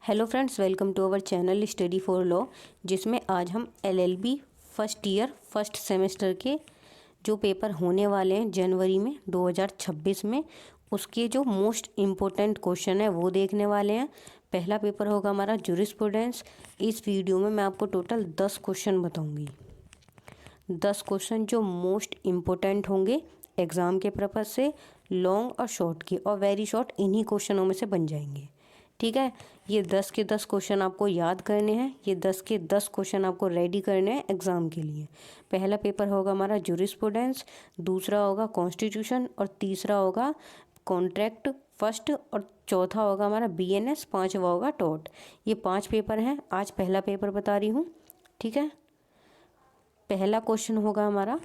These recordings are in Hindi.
Hello friends, welcome to our channel study for law, जिसमें आज हम LLB first year first semester के जो पेपर होने वाले हैं जनवरी में 2026 में, उसके जो मोस्ट इम्पोर्टेंट क्वेश्चन है वो देखने वाले हैं। पहला पेपर होगा हमारा जूरिस्प्रूडेंस। इस वीडियो में मैं आपको टोटल 10 क्वेश्चन बताऊंगी। 10 क्वेश्चन जो मोस्ट इम्पोर्टेंट होंगे एग्ज़ाम के पर्पज़ से, लॉन्ग और शॉर्ट के, और वेरी शॉर्ट इन्हीं क्वेश्चनों में से बन जाएंगे। ठीक है, ये 10 के 10 क्वेश्चन आपको याद करने हैं। ये 10 के 10 क्वेश्चन आपको रेडी करने हैं एग्ज़ाम के लिए। पहला पेपर होगा हमारा जूरिस्प्रूडेंस, दूसरा होगा कॉन्स्टिट्यूशन, और तीसरा होगा कॉन्ट्रैक्ट फर्स्ट, और चौथा होगा हमारा बीएनएस, पांचवा होगा टॉट। ये 5 पेपर हैं। आज पहला पेपर बता रही हूँ। ठीक है, पहला क्वेश्चन होगा हमारा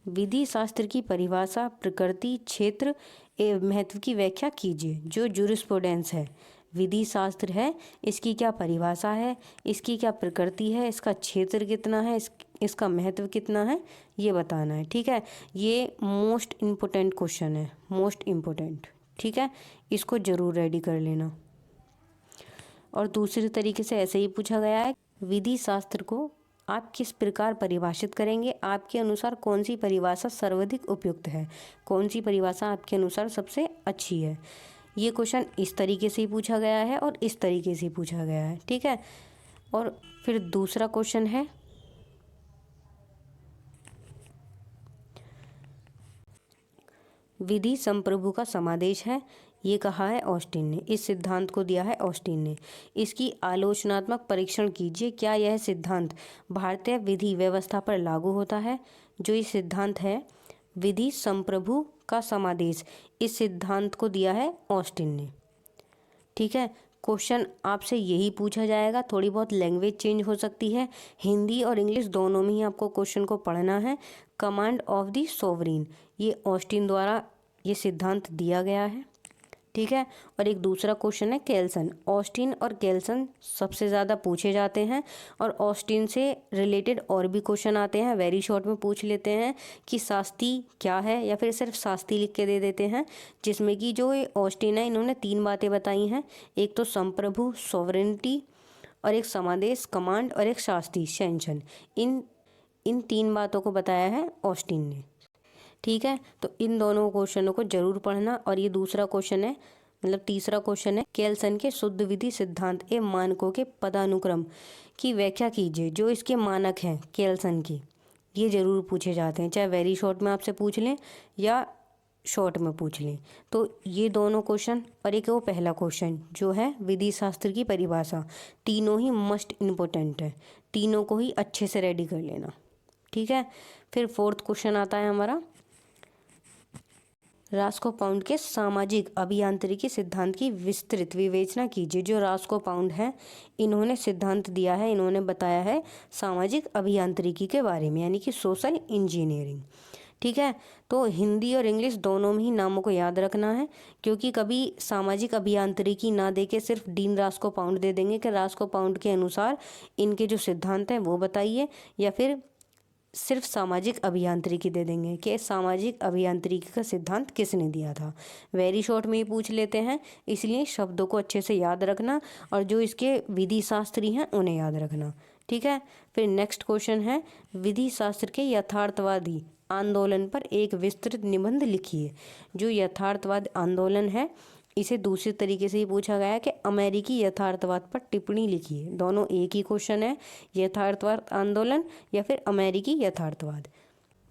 विधि शास्त्र की परिभाषा, प्रकृति, क्षेत्र एवं महत्व की व्याख्या कीजिए। जो जूरिस्प्रूडेंस है, विधि शास्त्र है, इसकी क्या परिभाषा है, इसकी क्या प्रकृति है, इसका क्षेत्र कितना है, इसका महत्व कितना है, ये बताना है। ठीक है, ये मोस्ट इम्पोर्टेंट क्वेश्चन है, मोस्ट इम्पोर्टेंट। ठीक है, इसको ज़रूर रेडी कर लेना। और दूसरे तरीके से ऐसे ही पूछा गया है, विधि शास्त्र को आप किस प्रकार परिभाषित करेंगे, आपके अनुसार कौन सी परिभाषा सर्वाधिक उपयुक्त है, कौन सी परिभाषा आपके अनुसार सबसे अच्छी है। ये क्वेश्चन इस तरीके से ही पूछा गया है और इस तरीके से ही पूछा गया है। ठीक है, और फिर दूसरा क्वेश्चन है विधि संप्रभु का समादेश है। ये कहा है ऑस्टिन ने, इस सिद्धांत को दिया है ऑस्टिन ने। इसकी आलोचनात्मक परीक्षण कीजिए, क्या यह सिद्धांत भारतीय विधि व्यवस्था पर लागू होता है। जो ये सिद्धांत है विधि संप्रभु का समादेश, इस सिद्धांत को दिया है ऑस्टिन ने। ठीक है, क्वेश्चन आपसे यही पूछा जाएगा। थोड़ी बहुत लैंग्वेज चेंज हो सकती है, हिंदी और इंग्लिश दोनों में ही आपको क्वेश्चन को पढ़ना है। कमांड ऑफ द सोवरीन, ये ऑस्टिन द्वारा ये सिद्धांत दिया गया है। ठीक है, और एक दूसरा क्वेश्चन है केल्सन। ऑस्टिन और केल्सन सबसे ज़्यादा पूछे जाते हैं, और ऑस्टिन से रिलेटेड और भी क्वेश्चन आते हैं। वेरी शॉर्ट में पूछ लेते हैं कि शास्ति क्या है, या फिर सिर्फ शास्ति लिख के दे देते हैं, जिसमें कि जो ये ऑस्टिन है इन्होंने 3 बातें बताई हैं। एक तो संप्रभु सॉवरेनिटी, और एक समादेश कमांड, और एक शास्ति सैंक्शन। इन 3 बातों को बताया है ऑस्टिन ने। ठीक है, तो इन दोनों क्वेश्चनों को जरूर पढ़ना। और ये दूसरा क्वेश्चन है, मतलब तीसरा क्वेश्चन है, केल्सन के शुद्ध विधि सिद्धांत एवं मानकों के पदानुक्रम की व्याख्या कीजिए। जो इसके मानक हैं केल्सन के, ये जरूर पूछे जाते हैं, चाहे वेरी शॉर्ट में आपसे पूछ लें या शॉर्ट में पूछ लें। तो ये दोनों क्वेश्चन, और एक वो पहला क्वेश्चन जो है विधि शास्त्र की परिभाषा, तीनों ही मस्ट इम्पोर्टेंट है। तीनों को ही अच्छे से रेडी कर लेना। ठीक है, फिर फोर्थ क्वेश्चन आता है हमारा, रास्को पाउंड के सामाजिक अभियांत्रिकी सिद्धांत की विस्तृत विवेचना कीजिए। जो रास्को पाउंड है, इन्होंने सिद्धांत दिया है, इन्होंने बताया है सामाजिक अभियांत्रिकी के बारे में, यानी कि सोशल इंजीनियरिंग। ठीक है, तो हिंदी और इंग्लिश दोनों में ही नामों को याद रखना है, क्योंकि कभी सामाजिक अभियांत्रिकी ना दे के सिर्फ डीन रास्को पाउंड दे देंगे कि रास्को पाउंड के अनुसार इनके जो सिद्धांत हैं वो बताइए, या फिर सिर्फ सामाजिक अभियांत्रिकी दे देंगे कि सामाजिक अभियांत्रिकी का सिद्धांत किसने दिया था। वेरी शॉर्ट में ही पूछ लेते हैं, इसलिए शब्दों को अच्छे से याद रखना, और जो इसके विधि शास्त्री हैं उन्हें याद रखना। ठीक है, फिर नेक्स्ट क्वेश्चन है, विधि शास्त्र के यथार्थवादी आंदोलन पर एक विस्तृत निबंध लिखिए। जो यथार्थवाद आंदोलन है, इसे दूसरे तरीके से ही पूछा गया है कि अमेरिकी यथार्थवाद पर टिप्पणी लिखिए। दोनों एक ही क्वेश्चन है, यथार्थवाद आंदोलन या फिर अमेरिकी यथार्थवाद।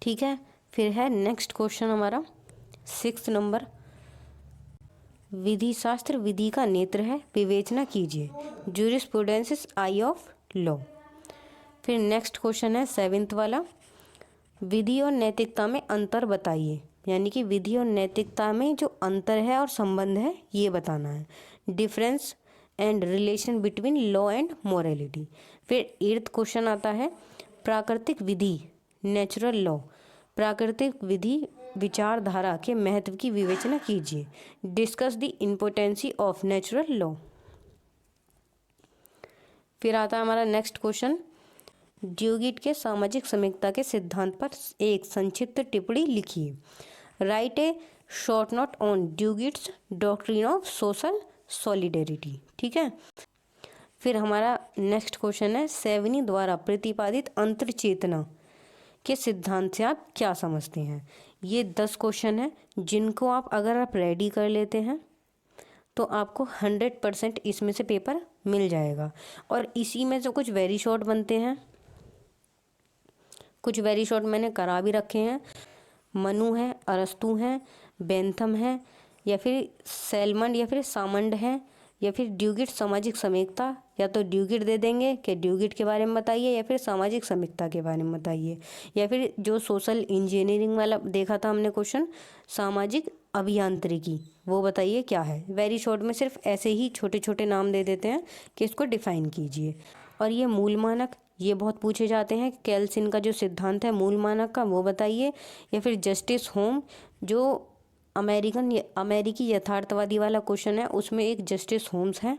ठीक है, फिर है नेक्स्ट क्वेश्चन हमारा 6 नंबर, विधि शास्त्र विधि का नेत्र है, विवेचना कीजिए। Jurisprudence is I of law. फिर नेक्स्ट क्वेश्चन है 7th वाला, विधि और नैतिकता में अंतर बताइए। यानी कि विधि और नैतिकता में जो अंतर है और संबंध है ये बताना है। Difference and relation between law and morality. फिर 8th क्वेश्चन आता है, प्राकृतिक विधि नेचुरल लॉ, प्राकृतिक विधि विचारधारा के महत्व की विवेचना कीजिए। Discuss the impotency of natural law. फिर आता है हमारा नेक्स्ट क्वेश्चन, ड्यूगिट के सामाजिक समीक्षा के सिद्धांत पर एक संक्षिप्त टिप्पणी लिखिए। Write a short note on Duguit's doctrine of social solidarity. ठीक है, फिर हमारा नेक्स्ट क्वेश्चन है, सेवनी द्वारा प्रतिपादित अंतर चेतना के सिद्धांत से आप क्या समझते हैं। ये 10 क्वेश्चन है जिनको अगर आप रेडी कर लेते हैं तो आपको 100% इसमें से पेपर मिल जाएगा। और इसी में से कुछ वेरी शॉर्ट बनते हैं, कुछ वेरी शॉर्ट मैंने करा भी रखे हैं। मनु है, अरस्तु है, बेंथम है, या फिर सैलमंड या फिर सामंड है, या फिर ड्यूगिट सामाजिक समीक्षा। या तो ड्यूगिट दे देंगे कि ड्यूगिट के बारे में बताइए, या फिर सामाजिक समीक्षा के बारे में बताइए, या फिर जो सोशल इंजीनियरिंग वाला देखा था हमने क्वेश्चन, सामाजिक अभियांत्रिकी, वो बताइए क्या है। वेरी शॉर्ट में सिर्फ ऐसे ही छोटे छोटे नाम दे देते हैं कि इसको डिफाइन कीजिए। और ये मूल मानक, ये बहुत पूछे जाते हैं। केल्सिन का जो सिद्धांत है मूल मानक का, वो बताइए। या फिर जस्टिस होम, जो अमेरिकी यथार्थवादी वाला क्वेश्चन है, उसमें एक जस्टिस होम्स है,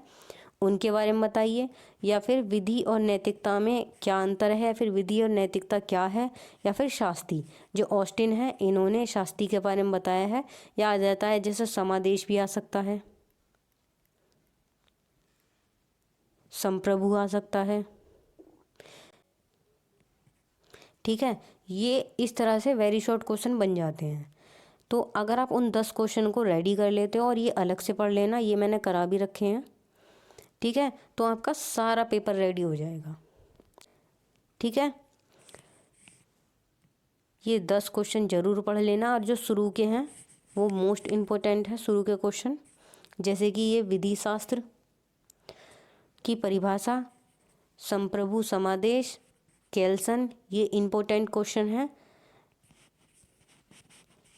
उनके बारे में बताइए। या फिर विधि और नैतिकता में क्या अंतर है, या फिर विधि और नैतिकता क्या है। या फिर शास्त्री, जो ऑस्टिन है, इन्होंने शास्त्री के बारे में बताया है। या आ जाता है जैसे समादेश भी आ सकता है, संप्रभु आ सकता है। ठीक है, ये इस तरह से वेरी शॉर्ट क्वेश्चन बन जाते हैं। तो अगर आप उन 10 क्वेश्चन को रेडी कर लेते हो, और ये अलग से पढ़ लेना, ये मैंने करा भी रखे हैं, ठीक है, तो आपका सारा पेपर रेडी हो जाएगा। ठीक है, ये 10 क्वेश्चन ज़रूर पढ़ लेना। और जो शुरू के हैं वो मोस्ट इम्पोर्टेंट है, शुरू के क्वेश्चन, जैसे कि ये विधि शास्त्र की परिभाषा, संप्रभु समादेश, केल्सन, ये इम्पोर्टेंट क्वेश्चन है।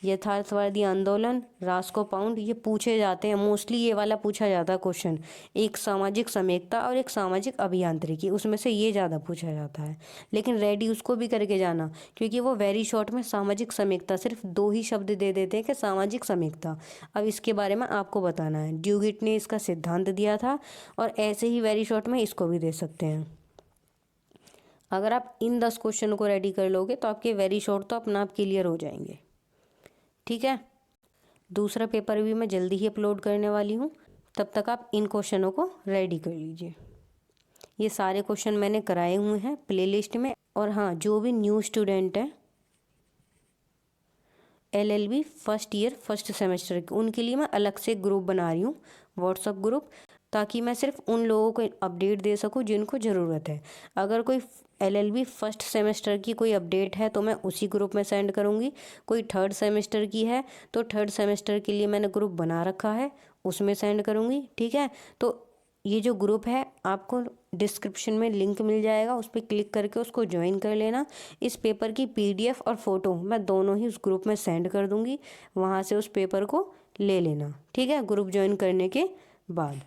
यथार्थवादी आंदोलन, रास्को पाउंड, ये पूछे जाते हैं मोस्टली, ये वाला पूछा जाता है क्वेश्चन। एक सामाजिक समेकता और एक सामाजिक अभियांत्रिकी, उसमें से ये ज़्यादा पूछा जाता है। लेकिन रेडी उसको भी करके जाना, क्योंकि वो वेरी शॉर्ट में सामाजिक समेकता सिर्फ 2 ही शब्द दे देते हैं कि सामाजिक समेकता। अब इसके बारे में आपको बताना है, ड्यूगिट ने इसका सिद्धांत दिया था। और ऐसे ही वेरी शॉर्ट में इसको भी दे सकते हैं। अगर आप इन 10 क्वेश्चन को रेडी कर लोगे तो आपके वेरी शॉर्ट तो अपना आप क्लियर हो जाएंगे। ठीक है, दूसरा पेपर भी मैं जल्दी ही अपलोड करने वाली हूँ, तब तक आप इन क्वेश्चनों को रेडी कर लीजिए। ये सारे क्वेश्चन मैंने कराए हुए हैं प्लेलिस्ट में। और हाँ, जो भी न्यू स्टूडेंट है LLB first year first semester के, उनके लिए मैं अलग से ग्रुप बना रही हूँ, व्हाट्सअप ग्रुप, ताकि मैं सिर्फ उन लोगों को अपडेट दे सकूँ जिनको ज़रूरत है। अगर कोई LLB फर्स्ट सेमेस्टर की कोई अपडेट है तो मैं उसी ग्रुप में सेंड करूँगी। कोई थर्ड सेमेस्टर की है तो थर्ड सेमेस्टर के लिए मैंने ग्रुप बना रखा है, उसमें सेंड करूँगी। ठीक है, तो ये जो ग्रुप है आपको डिस्क्रिप्शन में लिंक मिल जाएगा, उस पर क्लिक करके उसको ज्वाइन कर लेना। इस पेपर की PDF और फ़ोटो मैं दोनों ही उस ग्रुप में सेंड कर दूँगी, वहाँ से उस पेपर को ले लेना। ठीक है, ग्रुप ज्वाइन करने के बाद।